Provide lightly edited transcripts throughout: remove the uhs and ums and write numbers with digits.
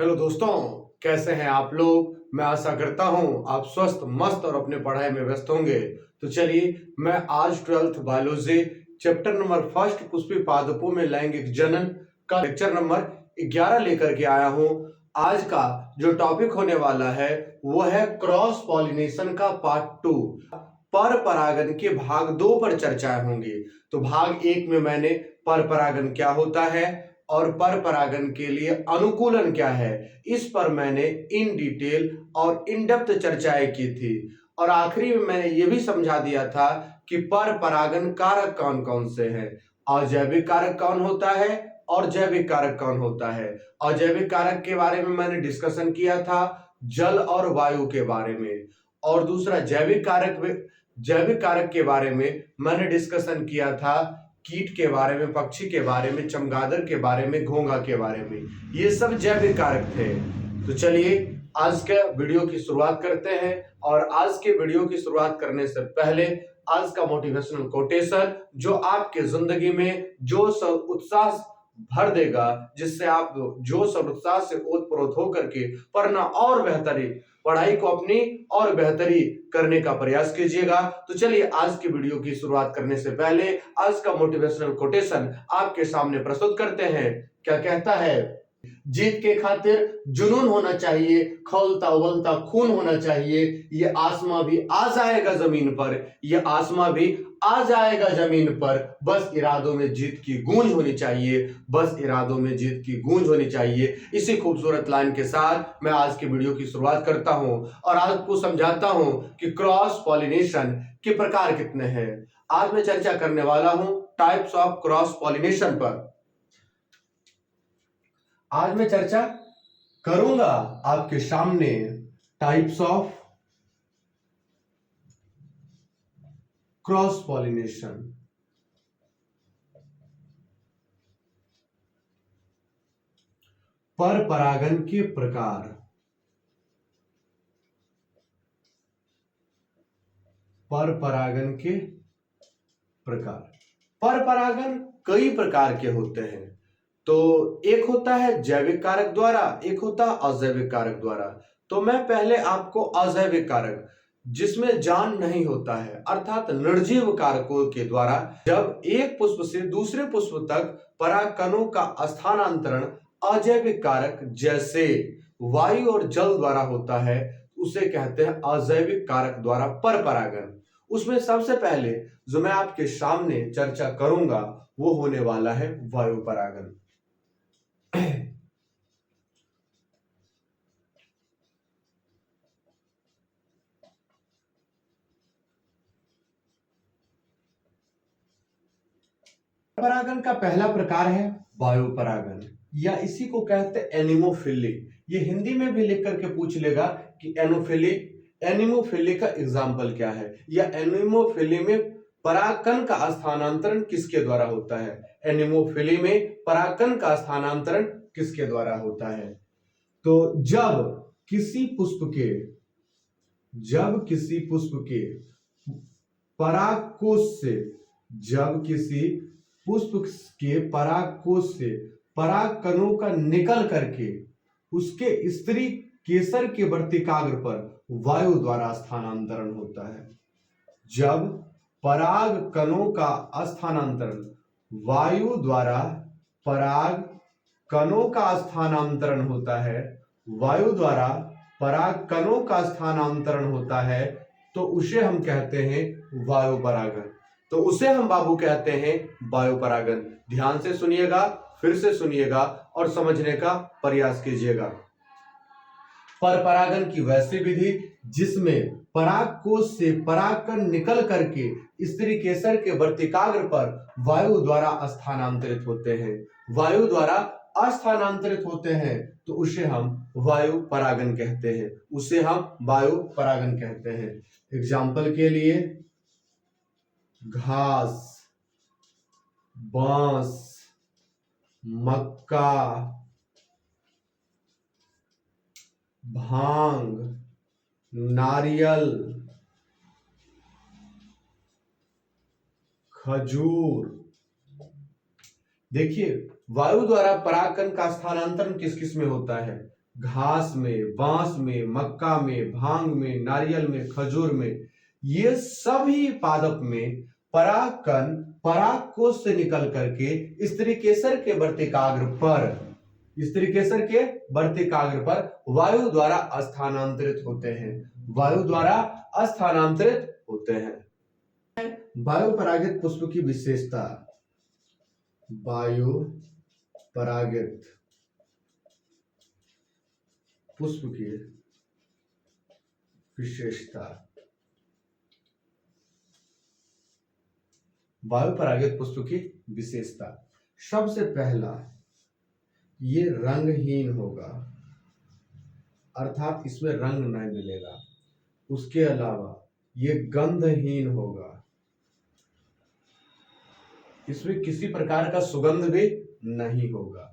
Hello दोस्तों, कैसे हैं आप लोग। मैं आशा करता हूं आप स्वस्थ मस्त और अपने पढ़ाई में व्यस्त होंगे। तो चलिए, मैं आज 12th biology chapter number first Pushpi पादपों में लैंगिक जनन का लेक्चर नंबर 11 लेकर के आया हूं। आज का जो टॉपिक होने वाला है वो है क्रॉस पॉलिनेशन का पार्ट 2। पर परागन के भाग 2 पर चर्चाएं होंगी। तो भाग 1 में मैंने पर परागन क्या होता है और पर परागन के लिए अनुकूलन क्या है, इस पर मैंने इन डिटेल और इन डेप्थ चर्चाएं की थी। और आखिरी में मैंने यह भी समझा दिया था कि पर परागन कारक कौन कौन से हैं, अजैविक कारक कौन होता है और जैविक कारक कौन होता है। अजैविक कारक के बारे में मैंने डिस्कशन किया था जल और वायु के बारे में, और दूसरा जैविक कारक के बारे में मैंने डिस्कशन किया था कीट के बारे में, पक्षी के बारे में, चमगादड़ के बारे में, घोंघा के बारे में। ये सब जैविक कारक थे। तो चलिए आज के वीडियो की शुरुआत करते हैं। और आज के वीडियो की शुरुआत करने से पहले आज का मोटिवेशनल कोटेशन जो आपके जिंदगी में जोश और उत्साह भर देगा, जिससे आप जोश और उत्साह से ओतप्रोत होकर के पढ़ना और बेहतरी पढ़ाई को अपनी और बेहतरी करने का प्रयास कीजिएगा। तो चलिए आज की वीडियो की शुरुआत करने से पहले आज का मोटिवेशनल कोटेशन आपके सामने प्रस्तुत करते हैं। क्या कहता है? जीत के खातिर जुनून होना चाहिए, खौलता उबलता खून होना चाहिए। ये आसमां भी आ जाएगा जमीन पर, ये आसमां भी आ जाएगा जमीन पर, बस इरादों में जीत की गूंज होनी चाहिए, बस इरादों में जीत की गूंज होनी चाहिए। इसी खूबसूरत लाइन के साथ मैं आज की वीडियो की शुरुआत करता हूं और आपको समझाता हूं कि क्रॉस पॉलिनेशन के प्रकार कितने हैं। आज मैं चर्चा करने वाला हूं टाइप्स ऑफ क्रॉस पॉलिनेशन पर। आज मैं चर्चा करूंगा आपके सामने टाइप्स ऑफ क्रॉस पॉलिनेशन। पर परागन के प्रकार। पर परागन के प्रकार। पर परागन कई प्रकार के होते हैं। तो एक होता है जैविक कारक द्वारा, एक होता है अजैविक कारक द्वारा। तो मैं पहले आपको अजैविक कारक, जिसमें जान नहीं होता है, अर्थात निर्जीव कारकों के द्वारा जब एक पुष्प से दूसरे पुष्प तक परागकणों का स्थानांतरण अजैविक कारक जैसे वायु और जल द्वारा होता है, उसे कहते हैं अजैविक कारक द्वारा पर परागन। उसमें सबसे पहले जो मैं आपके सामने चर्चा करूंगा वो होने वाला है वायु परागन। परागन का पहला प्रकार है वायु परागन, या इसी को कहते हैं एनिमोफिली। ये हिंदी में भी लिख करके पूछ लेगा कि एनिमोफिली का एग्जाम्पल क्या है, या एनिमोफिली में परागकण का स्थानांतरण किसके द्वारा होता है। एनिमोफिली में परागकण का स्थानांतरण किसके द्वारा होता है? तो जब किसी पुष्प के परागकोश से, जब किसी पुष्प के परागकोश से परागकणों का निकल करके उसके स्त्री केसर के वर्तिकाग्र पर वायु द्वारा स्थानांतरण होता है। जब परागकणों का स्थानांतरण वायु द्वारा परागकणों का स्थानांतरण होता है, वायु द्वारा परागकणों का स्थानांतरण होता है, तो उसे हम कहते हैं वायु परागन। तो उसे हम बाबू कहते हैं वायु परागन। ध्यान से सुनिएगा, फिर से सुनिएगा और समझने का प्रयास कीजिएगा। पर परागन की वैसी विधि जिसमें परागकोश से परागकण निकल करके स्त्री केसर के वर्तिकाग्र पर वायु द्वारा स्थानांतरित होते हैं, वायु द्वारा अस्थानांतरित होते हैं, तो उसे हम वायु परागन कहते हैं, उसे हम वायु परागन कहते हैं। एग्जाम्पल के लिए घास, बांस, मक्का, भांग, नारियल, खजूर। देखिए वायु द्वारा परागकण का स्थानांतरण किस किस में होता है? घास में, बांस में, मक्का में, भांग में, नारियल में, खजूर में, ये सभी पादप में परागकण परागकोश से निकल करके स्त्रीकेसर के वर्तिकाग्र पर वायु द्वारा स्थानांतरित होते हैं। वायु द्वारा स्थानांतरित होते हैं। वायु परागित पुष्प की विशेषता। वायु परागित पुष्प की विशेषता। वायु परागित पुष्प की विशेषता, सबसे पहला, ये रंगहीन होगा, अर्थात इसमें रंग नहीं मिलेगा। उसके अलावा ये गंधहीन होगा, इसमें किसी प्रकार का सुगंध भी नहीं होगा।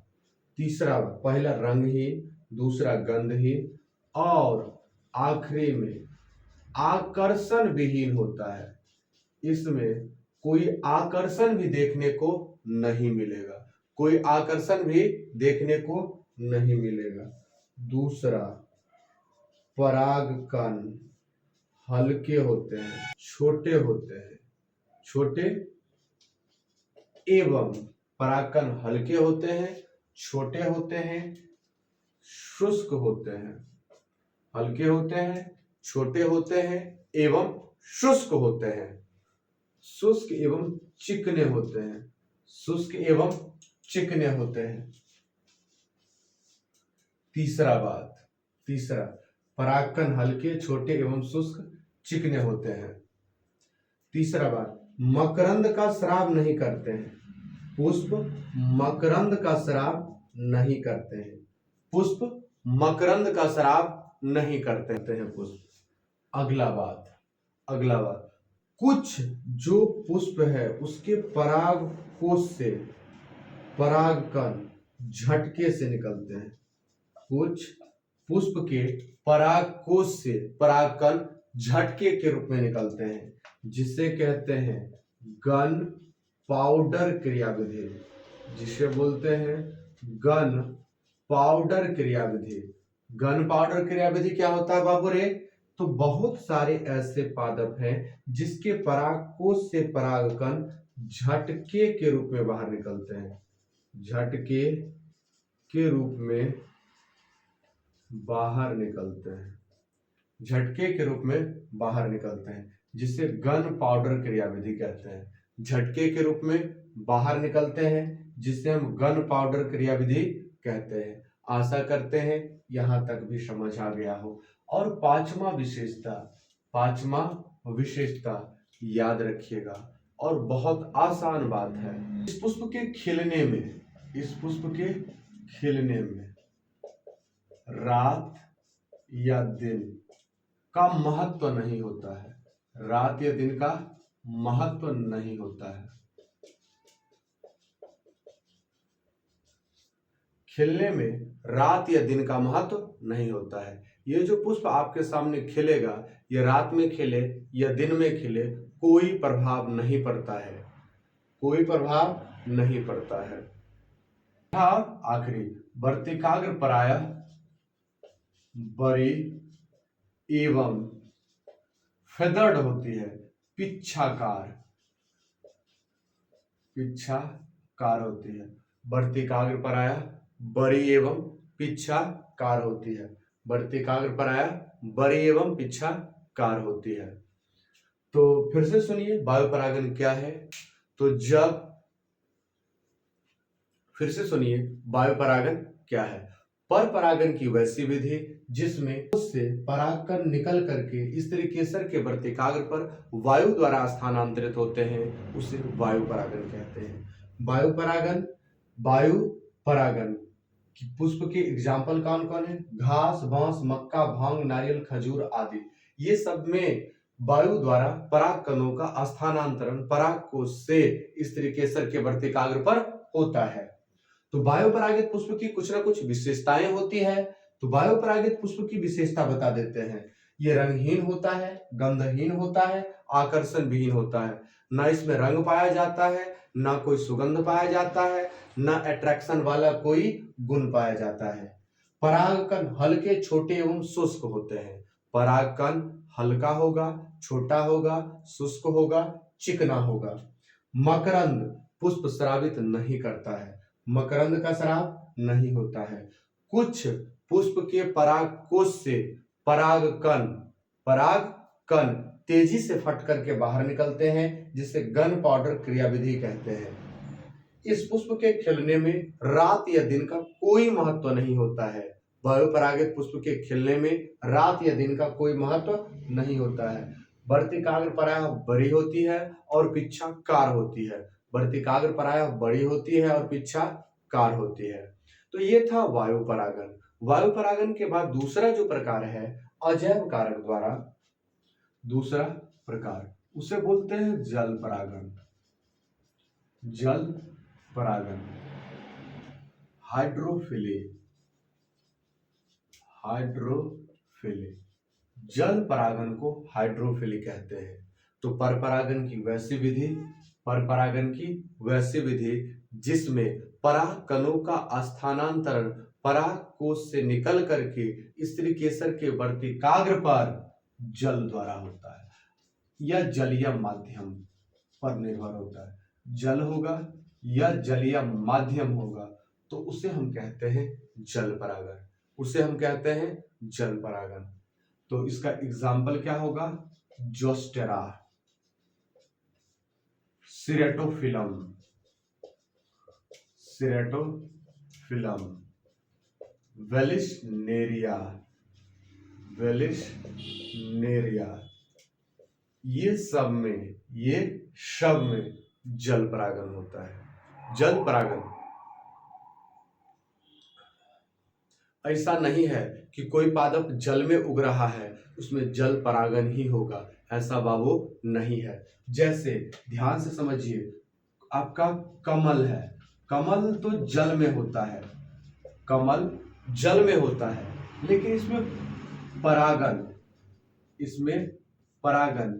तीसरा, पहला रंगहीन, दूसरा गंधहीन, और आखिरी में आकर्षण विहीन होता है। इसमें कोई आकर्षण भी देखने को नहीं मिलेगा, कोई आकर्षण भी देखने को नहीं मिलेगा। दूसरा, परागकण हल्के होते हैं, छोटे होते हैं, छोटे एवं परागकण हल्के होते हैं, छोटे होते हैं, शुष्क होते हैं। हल्के होते हैं, छोटे होते हैं एवं शुष्क होते हैं। शुष्क एवं चिकने होते हैं, शुष्क एवं चिकने होते हैं। तीसरा, परागकण हल्के, छोटे एवं शुष्क चिकने होते हैं। तीसरा बात, मकरंद का स्राव नहीं करते हैं। पुष्प मकरंद का स्राव नहीं करते हैं। पुष्प मकरंद का स्राव नहीं करते हैं पुष्प। अगला बात, कुछ जो पुष्प है उसके परागकोश से परागकण झटके से निकलते हैं। कुछ पुष्प के परागकोश से परागकण झटके के रूप में निकलते हैं, जिसे कहते हैं गन पाउडर क्रियाविधि, जिसे बोलते हैं गन पाउडर क्रियाविधि। गन पाउडर क्रियाविधि क्या होता है बाबू रे? तो बहुत सारे ऐसे पादप हैं जिसके परागकोश से परागकण झटके के रूप में बाहर निकलते हैं, झटके के रूप में बाहर निकलते हैं, झटके के रूप में बाहर निकलते हैं, जिसे गन पाउडर क्रियाविधि कहते हैं। झटके के रूप में बाहर निकलते हैं, जिसे हम गन पाउडर क्रियाविधि कहते हैं। आशा करते हैं यहां तक भी समझ आ गया हो। और पांचवा विशेषता याद रखिएगा, और बहुत आसान बात है। इस पुष्प के खिलने में रात या दिन का महत्व नहीं होता है। रात या दिन का महत्व नहीं होता है। खिलने में रात या दिन का महत्व नहीं होता है। ये जो पुष्प आपके सामने खिलेगा, ये रात में खिले या दिन में खिले, कोई प्रभाव नहीं पड़ता है, कोई प्रभाव नहीं पड़ता है। आखिरी, वर्तिकाग्र प्रायः बड़ी एवं फेदर्ड होती है, पिच्छाकार होती है। वर्तिकाग्र प्रायः बड़ी एवं पिच्छाकार होती है। वर्तिकाग्र प्रायः बड़ी एवं पिच्छाकार होती है। तो फिर से सुनिए, वायु परागन क्या है? तो जब फिर से सुनिए, वायु परागन क्या है? पर परागन की वैसी विधि जिसमें उससे परागकण निकल करके स्त्रीकेसर के वर्तिकाग्र पर वायु द्वारा स्थानांतरित होते हैं, उसे वायु परागन कहते हैं। वायु परागन की पुष्प के एग्जाम्पल कौन कौन है? घास, बांस, मक्का, भांग, नारियल, खजूर आदि। ये सब में वायु द्वारा परागकणों का स्थानांतरण परागकोश से स्त्रीकेसर के वर्तिकाग्र पर होता है। तो वायु परागित पुष्प की कुछ ना कुछ विशेषताएं होती है। तो वायु परागित पुष्प की विशेषता बता देते हैं। ये रंगहीन होता है, गंधहीन होता है, आकर्षण विहीन होता है। ना इसमें रंग पाया जाता है, ना कोई सुगंध पाया जाता है, ना अट्रैक्शन वाला कोई गुण पाया जाता है। परागकण हल्के, छोटे एवं शुष्क होते हैं। परागकण हल्का होगा, छोटा होगा, शुष्क होगा, चिकना होगा। मकरंद पुष्प स्रावित नहीं करता है, मकरंद का स्राव नहीं होता है। कुछ पुष्प के परागकोश से परागकण तेजी से फट करके बाहर निकलते हैं, जिसे गन पाउडर क्रियाविधि कहते हैं। इस पुष्प के खिलने में रात या दिन का कोई महत्व नहीं होता है। वायुपरागित पुष्प के खिलने में रात या दिन का कोई महत्व नहीं होता है। वर्तिकाग्र प्रायः बड़ी होती है और पिच्छाकार होती है। वर्तिकाग्र प्रायः बड़ी होती है और पिच्छाकार होती है। तो ये था वायु परागन। वायु परागन के बाद दूसरा जो प्रकार है अजैव कारक द्वारा, दूसरा प्रकार उसे बोलते हैं जल परागन। जल परागन, हाइड्रोफिली। हाइड्रोफिली, जल परागन को हाइड्रोफिली कहते हैं। तो परपरागन की वैसी विधि जिसमें परागकणों का स्थानांतरण परागकोश से निकल करके स्त्री केसर के वर्तिकाग्र पर जल द्वारा होता है, या जलीय माध्यम पर निर्भर होता है। जल होगा या जलीय माध्यम होगा तो उसे हम कहते हैं जल परागन, उसे हम कहते हैं जल परागन। तो इसका एग्जाम्पल क्या होगा? जोस्टेरा, सिरेटोफिलम, वेलिसनेरिया, ये सब में जल परागन होता है। जल परागन ऐसा नहीं है कि कोई पादप जल में उग रहा है उसमें जल परागन ही होगा, ऐसा बाबू नहीं है। जैसे ध्यान से समझिए, आपका कमल है, कमल तो जल में होता है, कमल जल में होता है, लेकिन इसमें परागन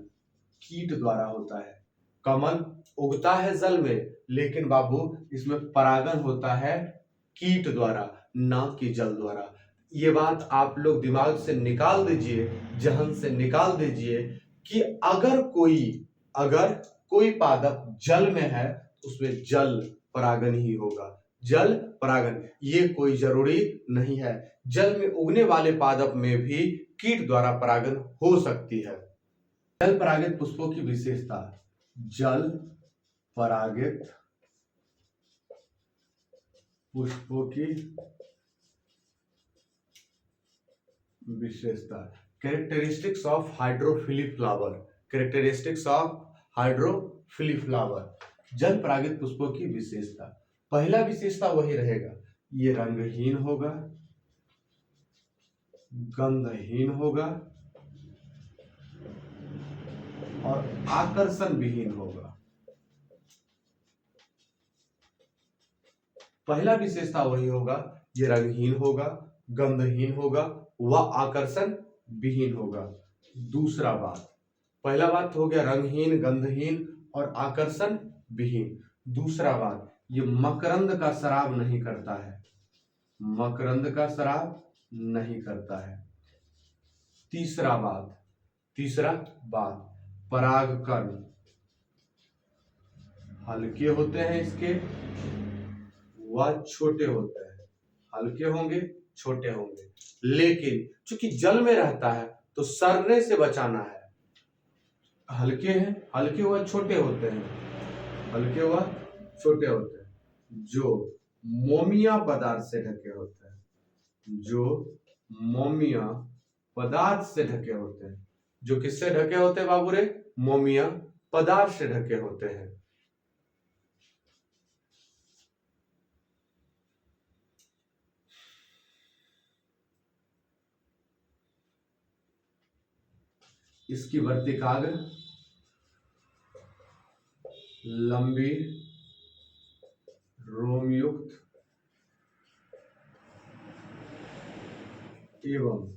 कीट द्वारा होता है। कमल उगता है जल में, लेकिन बाबू इसमें परागन होता है कीट द्वारा, ना कि जल द्वारा। ये बात आप लोग दिमाग से निकाल दीजिए, जहन से निकाल दीजिए कि अगर कोई पादप जल में है उसमें जल परागन ही होगा। जल परागन ये कोई जरूरी नहीं है, जल में उगने वाले पादप में भी कीट द्वारा परागन हो सकती है। जल परागित पुष्पों की विशेषता, जल परागित पुष्पों की विशेषता, कैरेक्टरिस्टिक्स ऑफ हाइड्रोफिली फ्लावर, जल परागित पुष्पों की विशेषता। पहला विशेषता वही रहेगा, ये रंगहीन होगा, गंधहीन होगा और आकर्षण विहीन होगा। पहला विशेषता वही होगा, ये रंगहीन होगा, गंधहीन होगा व आकर्षण विहीन होगा। दूसरा बात, पहला बात हो गया रंगहीन, गंधहीन और आकर्षण विहीन। दूसरा बात, ये मकरंद का स्राव नहीं करता है, मकरंद का स्राव नहीं करता है। तीसरा बात, परागकण हल्के होते हैं इसके व छोटे होते हैं, हल्के होंगे, छोटे होंगे, लेकिन चूंकि जल में रहता है तो सड़ने से बचाना है। हल्के हैं, हल्के व छोटे होते हैं, हल्के व छोटे होते हैं, जो मोमिया पदार्थ से ढके होते हैं, जो मोमिया पदार्थ से ढके होते हैं। जो किससे ढके होते हैं बाबू रे? मोमिया पदार्थ से ढके होते हैं। इसकी वर्तिकाग्र लंबी, रोमयुक्त एवं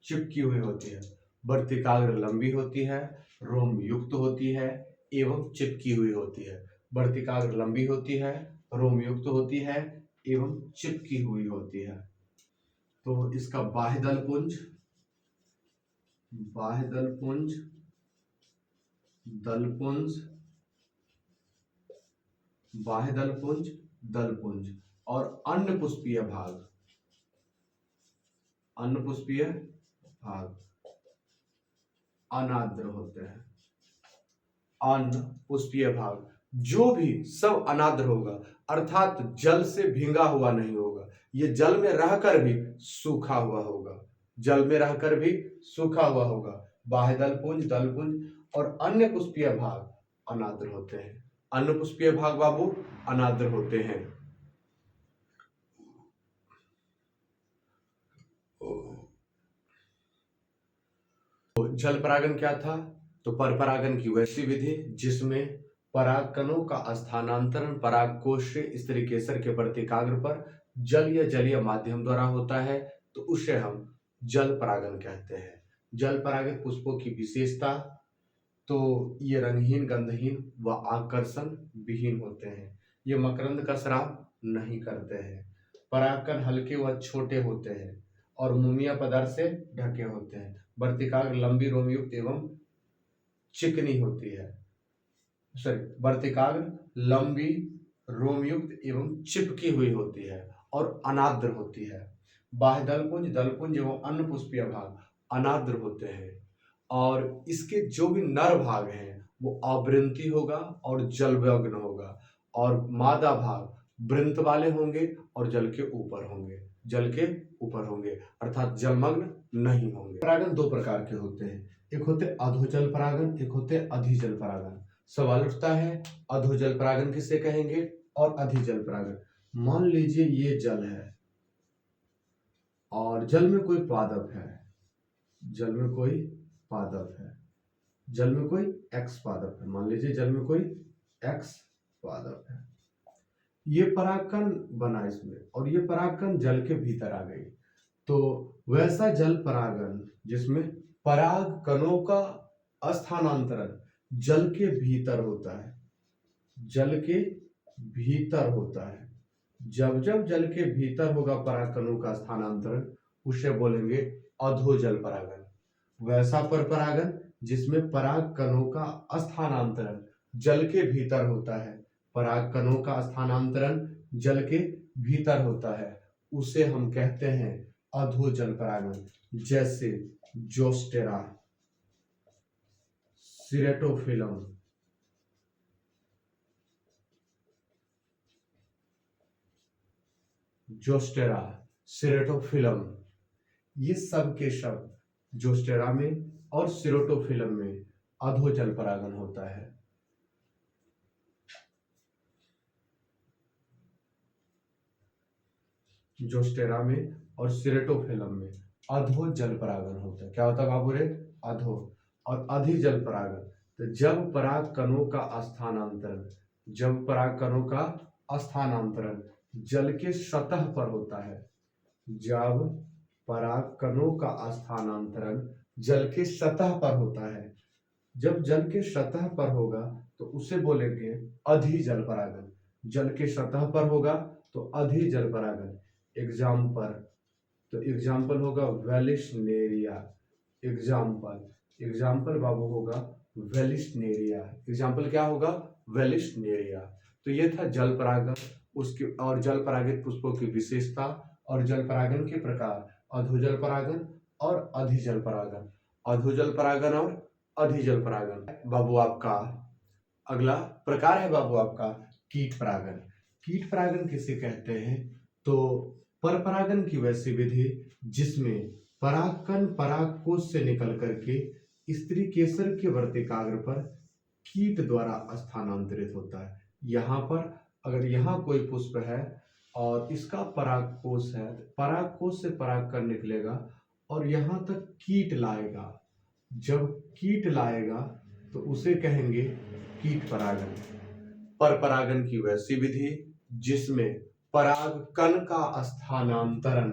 चिपकी हुई होती है। वर्तिकाग्र लंबी होती है, रोम युक्त होती है एवं चिपकी हुई होती है। वर्तिकाग्र लंबी होती है, रोम युक्त होती है एवं चिपकी हुई होती है। तो इसका बाह्यदल पुंज, बाह्यदल पुंज, दल पुंज, बाह्यदल पुंज, दल पुंज और अन्य पुष्पीय भाग, अन्य पुष्पीय भाग अनाद्र होते हैं। अन्य पुष्पीय भाग जो भी सब अनाद्र होगा, अर्थात जल से भींगा हुआ नहीं होगा, ये जल में रहकर भी सूखा हुआ होगा, जल में रहकर भी सूखा हुआ होगा। बाह्यदल पुंज, दल पुंज और अन्य पुष्पीय भाग अनाद्र होते हैं। अन्य पुष्पीय भाग बाबू अनाद्र होते हैं। तो जल परागन क्या था? तो पर परागन की वैसी विधि जिसमें परागकणों का स्थानांतरण परागकोश से स्त्री केसर के वर्तिकाग्र पर जल या जलीय माध्यम द्वारा होता है, तो उसे हम जल परागन कहते हैं। जल परागित पुष्पों की विशेषता, तो ये रंगहीन, गंधहीन व आकर्षण विहीन होते हैं। ये मकरंद का स्राव नहीं करते हैं। परागकण हल्के व छोटे होते हैं और मोमिया पदार्थ से ढके होते हैं। वर्तिकाग्र लंबी रोमयुक्त एवं चिकनी होती है। वर्तिकाग्र लंबी, रोमयुक्त एवं चिपकी हुई होती है और अनाद्र होती है। बाह्य दलपुंज, दलपुंज एवं अन्य पुष्पीय भाग अनाद्र होते हैं और इसके जो भी नर भाग हैं वो अवृंती होगा और जलमग्न होगा, और मादा भाग वृंत वाले होंगे और जल के ऊपर होंगे, जल के ऊपर होंगे अर्थात जलमग्न नहीं होंगे। परागन दो प्रकार के होते हैं, एक होते अधोजल परागन, एक होते अधिजल परागन। सवाल उठता है अधोजल परागन किसे कहेंगे और अधिजल परागन। मान लीजिए ये जल है और जल में कोई पादप है, जल में कोई पादप है, जल में कोई एक्स पादप है, मान लीजिए जल में कोई एक्स पादप है। ये परागकण बना इसमें और ये परागकण जल के भीतर आ गई, तो वैसा जल परागन जिसमें पराग कणों का स्थानांतरण जल के भीतर होता है, जल के भीतर होता है। जब जब जल के भीतर होगा पराग कणों का स्थानांतरण, उसे बोलेंगे अधोजल परागन। वैसा पर परागन जिसमें पराग कणों का स्थानांतरण जल के भीतर होता है, पराग कणों का स्थानांतरण जल के भीतर होता है, उसे हम कहते हैं अधोजल परागन। जैसे जोस्टेरा, सिरेटोफिलम, जोस्टेरा, सिरेटोफिलम, ये सब के शब्द जोस्टेरा में और सिरेटोफिलम में अधोजल परागन होता है। जोस्टेरा में और सिरेटोफिलम में अधोजल परागन होता है। क्या होता है बाबू रे? अधो। और अधिजल परागन, तो जब पराग कणों का स्थानांतरण, जब पराग कणों का स्थानांतरण जल के सतह पर होता है, जब पराग कणों का स्थानांतरण जल के सतह पर होता है, जब जल के सतह पर होगा तो उसे बोलेंगे अधिजल परागन। जल के सतह पर होगा तो अधिजल परागन। एग्जाम्पल, तो एग्जाम्पल होगा वेलिस्नेरिया। एग्जाम्पल, एग्जाम्पल बाबू होगा वेलिस्नेरिया। एग्जाम्पल क्या होगा? वेलिस्नेरिया। तो ये था जल परागन, उसके और जल परागित पुष्पों की विशेषता और जल परागन के प्रकार, अधोजल परागन और अधिजल परागन। अधोजल परागन और अधिजल परागन। बाबू आपका अगला प्रकार है बाबू आपका कीट परागन। कीट परागन किसे कहते हैं? तो पर परागन की वैसी विधि जिसमें परागकण परागकोश से निकल करके स्त्री केसर के वर्तिकाग्र पर कीट द्वारा स्थानांतरित होता है। यहाँ पर अगर यहाँ कोई पुष्प है और इसका परागकोश है, परागकोश से परागकण निकलेगा और यहाँ तक कीट लाएगा। जब कीट लाएगा तो उसे कहेंगे कीट परागन। पर परागन की वैसी विधि जिसमें परागकण का स्थानांतरण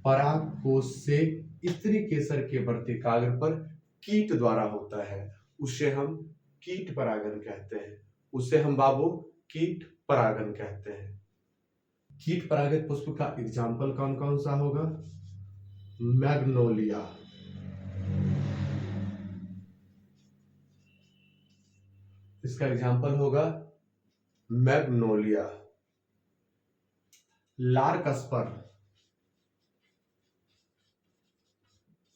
परागकोश से स्त्री केसर के वर्तिकाग्र पर कीट द्वारा होता है, उसे हम कीट परागन कहते हैं। उसे हम बाबू कीट परागन कहते हैं। कीट परागित पुष्प का एग्जाम्पल कौन कौन सा होगा? मैग्नोलिया, इसका एग्जाम्पल होगा मैग्नोलिया। लार्कस्पर,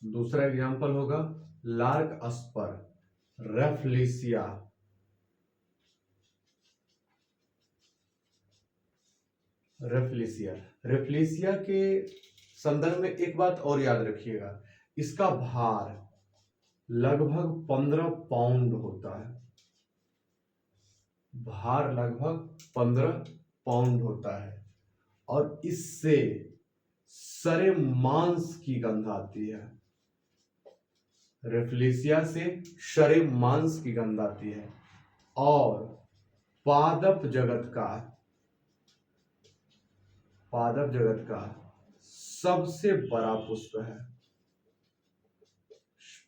दूसरा एग्जाम्पल होगा लार्कस्पर। रेफ्लेसिया, रेफ्लेसिया रेफ्लेसिया के संदर्भ में एक बात और याद रखिएगा, इसका भार लगभग 15 पाउंड होता है। भार लगभग 15 पाउंड होता है और इससे सरे मांस की गंध आती है। रेफ्लेसिया से सरे मांस की गंध आती है और पादप जगत का सबसे बड़ा पुष्प है।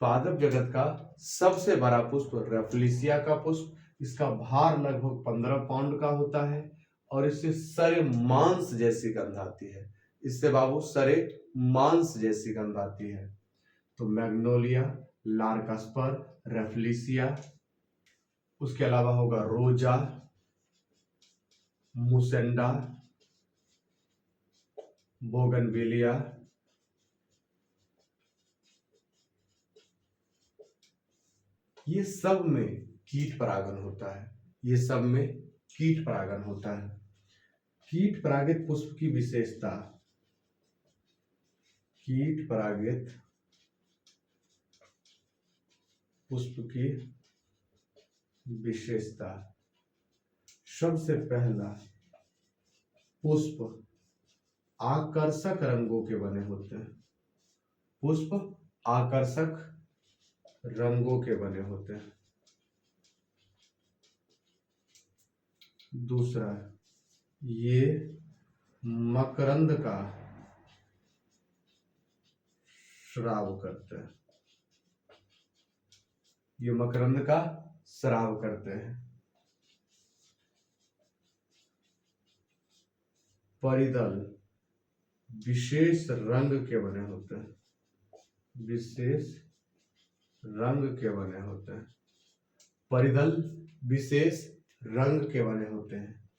पादप जगत का सबसे बड़ा पुष्प रेफ्लेसिया का पुष्प। इसका भार लगभग 15 पाउंड का होता है और इससे सरे मांस जैसी गंध आती है। इससे बाबू सरे मांस जैसी गंध आती है। तो मैग्नोलिया, लार्कस्पर, रेफ्लेसिया, उसके अलावा होगा रोजा, मुसेंडा, बोगनविलिया, ये सब में कीट परागन होता है। ये सब में कीट परागन होता है। कीट परागित पुष्प की विशेषता, कीट परागित पुष्प की विशेषता, सबसे पहला, पुष्प आकर्षक रंगों के बने होते हैं। पुष्प आकर्षक रंगों के बने होते हैं। दूसरा, ये मकरंद का स्राव करते हैं। ये मकरंद का स्राव करते हैं। परिदल विशेष रंग के बने होते हैं। विशेष रंग के बने होते हैं। परिदल विशेष रंग के बने होते हैं।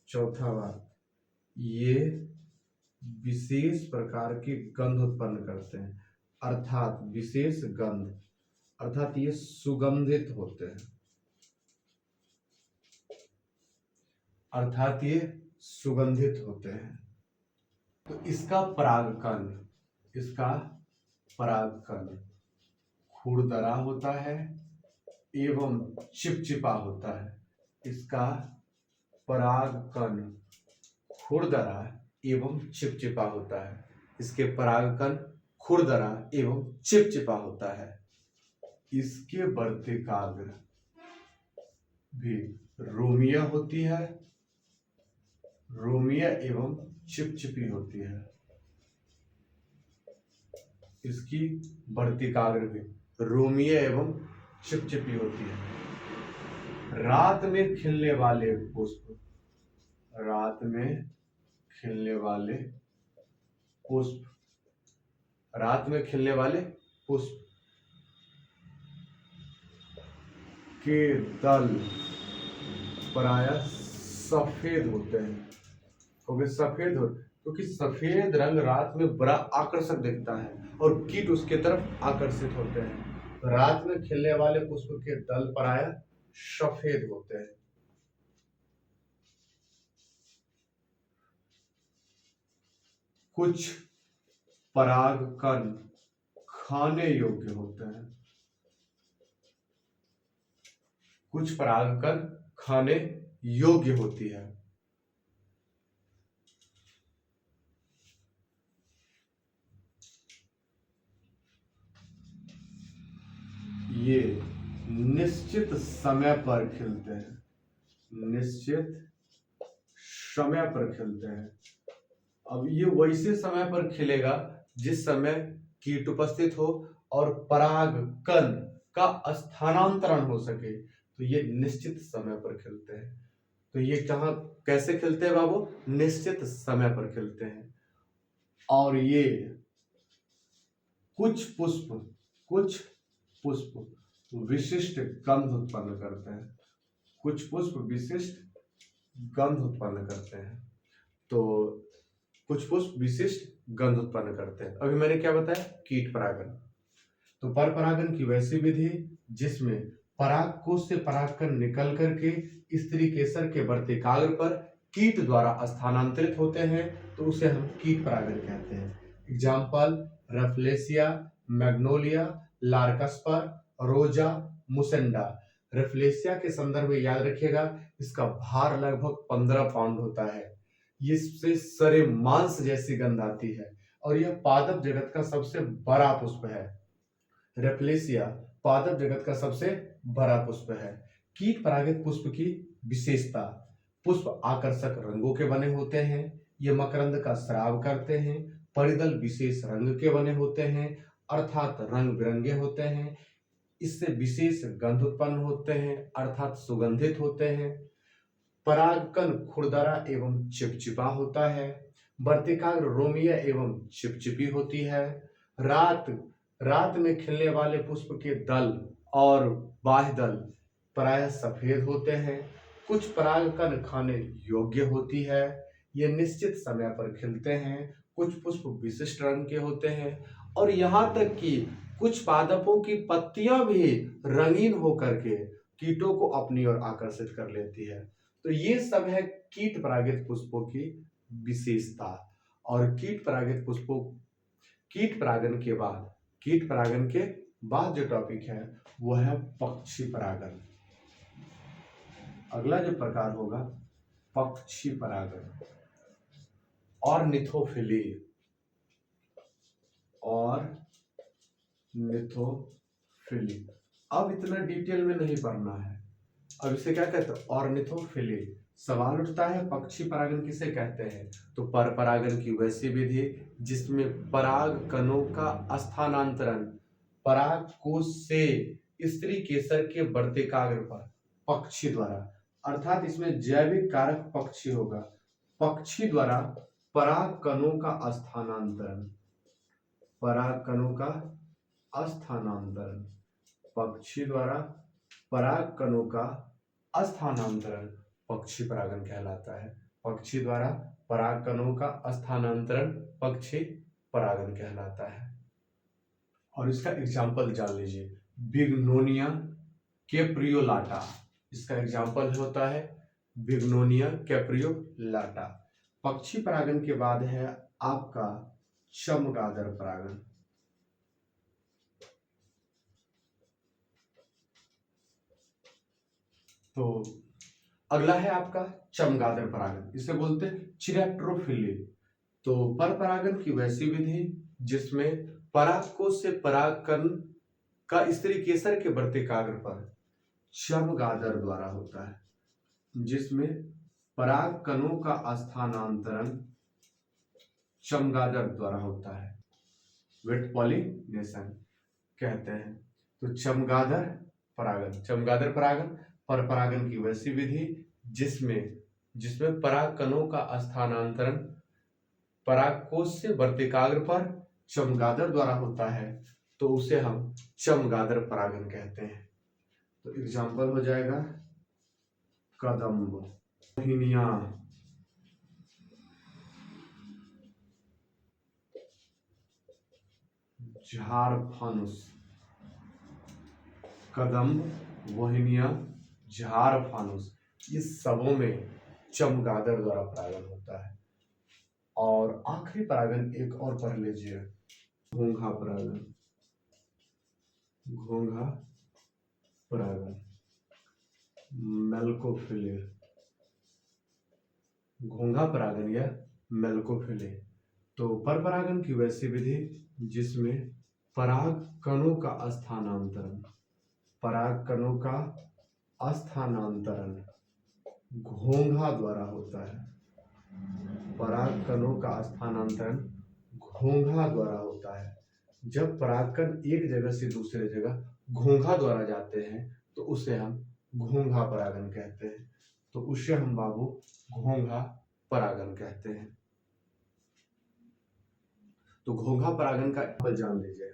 चौथा बात, ये विशेष प्रकार की गंध उत्पन्न करते हैं, अर्थात विशेष गंध, अर्थात ये सुगंधित होते हैं। अर्थात ये सुगंधित होते हैं। तो इसका परागकण खुरदरा होता है एवं चिपचिपा होता है। इसका परागकण खुरदरा एवं चिपचिपा होता है। इसके परागकण खुरदरा एवं चिपचिपा होता है। इसके वर्तिकाग्र भी रोमिया होती है, रोमिया एवं चिपचिपी होती है। इसकी वर्तिकाग्र भी रोमिया एवं चिपचिपी होती है। रात में खिलने वाले पुष्प, रात में खिलने वाले पुष्प, रात में खिलने वाले पुष्प के दल प्रायः सफेद होते हैं। क्योंकि सफेद रंग रात में बड़ा आकर्षक दिखता है और कीट उसके तरफ आकर्षित होते हैं। तो रात में खिलने वाले पुष्प के दल प्रायः सफेद होते हैं। कुछ परागकण खाने योग्य होते हैं। कुछ परागकण खाने योग्य होती है। ये निश्चित समय पर खिलते हैं। निश्चित समय पर खिलते हैं। अब ये वैसे समय पर खिलेगा जिस समय कीट उपस्थित हो और परागकण का स्थानांतरण हो सके। तो ये निश्चित समय पर खिलते हैं। तो ये कहाँ कैसे खिलते हैं बाबू? निश्चित समय पर खिलते हैं। और ये कुछ पुष्प विशिष्ट गंध उत्पन्न करते हैं। कुछ पुष्प विशिष्ट गंध उत्पन्न करते हैं। तो कुछ पुष्प विशिष्ट गंध उत्पन्न करते हैं। अभी मैंने क्या बताया? कीट परागन। तो पर परागन की वैसी विधि जिसमें परागकोश से परागकण निकल करके स्त्री केसर के वर्तिकाग्र पर कीट द्वारा स्थानांतरित होते हैं, तो उसे हम कीट परागन कहते हैं। एग्जाम्पल: रफलेसिया, मैग्नोलिया, लार्कस्पर, रोजा, मुसेंडा। रफलेसिया के संदर्भ में याद रखिएगा, इसका भार लगभग 15 पाउंड होता है। इससे सरे मांस जैसी गंध आती है और यह पादप जगत का सबसे बड़ा पुष्प है। रेफलेसिया पादप जगत का सबसे बड़ा पुष्प है। कीट परागित पुष्प की विशेषता: पुष्प आकर्षक रंगों के बने होते हैं, ये मकरंद का स्राव करते हैं, परिदल विशेष रंग के बने होते हैं अर्थात रंग बिरंगे होते हैं, इससे विशेष गंध उत्पन्न होते हैं अर्थात सुगंधित होते हैं, परागकण खुरदरा एवं चिपचिपा होता है, वर्तिकाग्र रोमीय एवं चिपचिपी होती है, रात में खिलने वाले पुष्प के दल और बाह्य दल प्रायः सफेद होते हैं, कुछ परागकण खाने योग्य होती है, ये निश्चित समय पर खिलते हैं, कुछ पुष्प विशिष्ट रंग के होते हैं और यहाँ तक कि कुछ पादपों की पत्तियां भी रंगीन होकर के कीटों को अपनी ओर आकर्षित कर लेती है। तो ये सब है कीट परागित पुष्पों की विशेषता। और कीट परागन के बाद जो टॉपिक है वो है पक्षी परागन। अगला जो प्रकार होगा पक्षी परागन। ऑर्निथोफिली अब इतना डिटेल में नहीं पढ़ना है। अब इसे क्या कहते हैं? ऑर्निथोफिली। सवाल उठता है पक्षी परागन किसे कहते हैं? तो पर परागन की वैसी विधि जिसमें पराग कणों का स्थानांतरण परागकोश से स्त्री केसर के वर्तिकाग्र पर पक्षी द्वारा, अर्थात इसमें जैविक कारक पक्षी होगा, पक्षी द्वारा पराग कणों का स्थानांतरण पक्षी द्वारा पराग कणों का स्थानांतरण पक्षी परागन कहलाता है। पक्षी द्वारा पराग कणों का स्थानांतरण पक्षी परागन कहलाता है। और इसका एग्जाम्पल जान लीजिए, बिग्नोनिया कैप्रियोलाटा, इसका एग्जाम्पल होता है बिग्नोनिया कैप्रियोलाटा। पक्षी परागन के बाद है आपका चमगादड़ परागन। तो अगला है आपका चमगादड़ परागन, इसे बोलते हैं चिरैप्टोफिली। तो पर परागन की वैसी विधि जिसमें परागकोश से परागकण का स्त्री केसर के वर्तिकाग्र पर चमगादड़ द्वारा होता है, जिसमें पराग कणों का स्थानांतरण चमगादड़ द्वारा होता है, विथ पॉलिनेशन कहते हैं। तो चमगादड़ परागन पर परागन की वैसी विधि जिसमें पराग कणों का स्थानांतरण परागकोश से वर्तिकाग्र पर चमगादड़ द्वारा होता है, तो उसे हम चमगादड़ परागन कहते हैं। तो एग्जाम्पल हो जाएगा कदम्ब, मोहिनिया, झारफानुस। कदम्ब, मोहिनिया, झारफानुस, इस सबों में चमगादड़ द्वारा परागन होता है। और आखिरी परागन एक और पढ़ लीजिए, घोंघा परागन, मेलकोफिले। घोंघा परागन या मेलकोफिले। तो पर परागन की वैसी विधि जिसमें पराग कणों का स्थानांतरण घोंघा द्वारा होता है। पराग कणों का स्थानांतरण घोंघा द्वारा होता है। जब परागकण एक जगह से दूसरे जगह घोंघा द्वारा जाते हैं तो उसे हम घोंघा परागन कहते हैं। तो उसे हम बाबू घोंघा परागन कहते हैं। तो घोंघा परागन का आप जान लीजिए,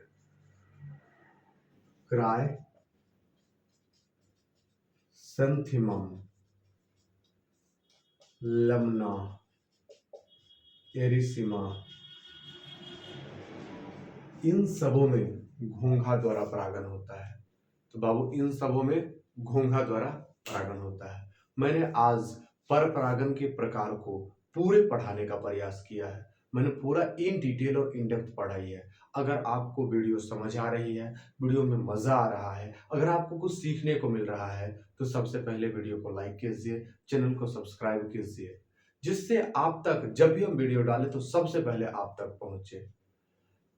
क्राय सेंथिमम, लमना, एरिसिमा, इन सबों में घोंघा द्वारा परागन होता है। तो बाबू इन सबों में घोंघा द्वारा परागन होता है। मैंने आज पर परागन के प्रकार को पूरे पढ़ाने का प्रयास किया है। मैंने पूरा इन डिटेल और इन डेप्थ पढ़ाई है। अगर आपको वीडियो समझ आ रही है, वीडियो में मजा आ रहा है, अगर आपको कुछ सीखने को मिल रहा है, तो सबसे पहले वीडियो को लाइक कीजिए, चैनल को सब्सक्राइब कीजिए, जिससे आप तक जब भी हम वीडियो डालें तो सबसे पहले आप तक पहुंचे।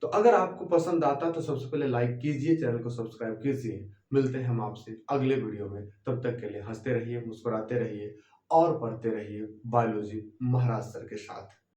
तो अगर आपको पसंद आता तो सबसे पहले लाइक कीजिए, चैनल को सब्सक्राइब कीजिए। मिलते हैं हम आपसे अगले वीडियो में। तब तक के लिए हंसते रहिए, मुस्कुराते रहिए और पढ़ते रहिए बायोलॉजी महाराज सर के साथ।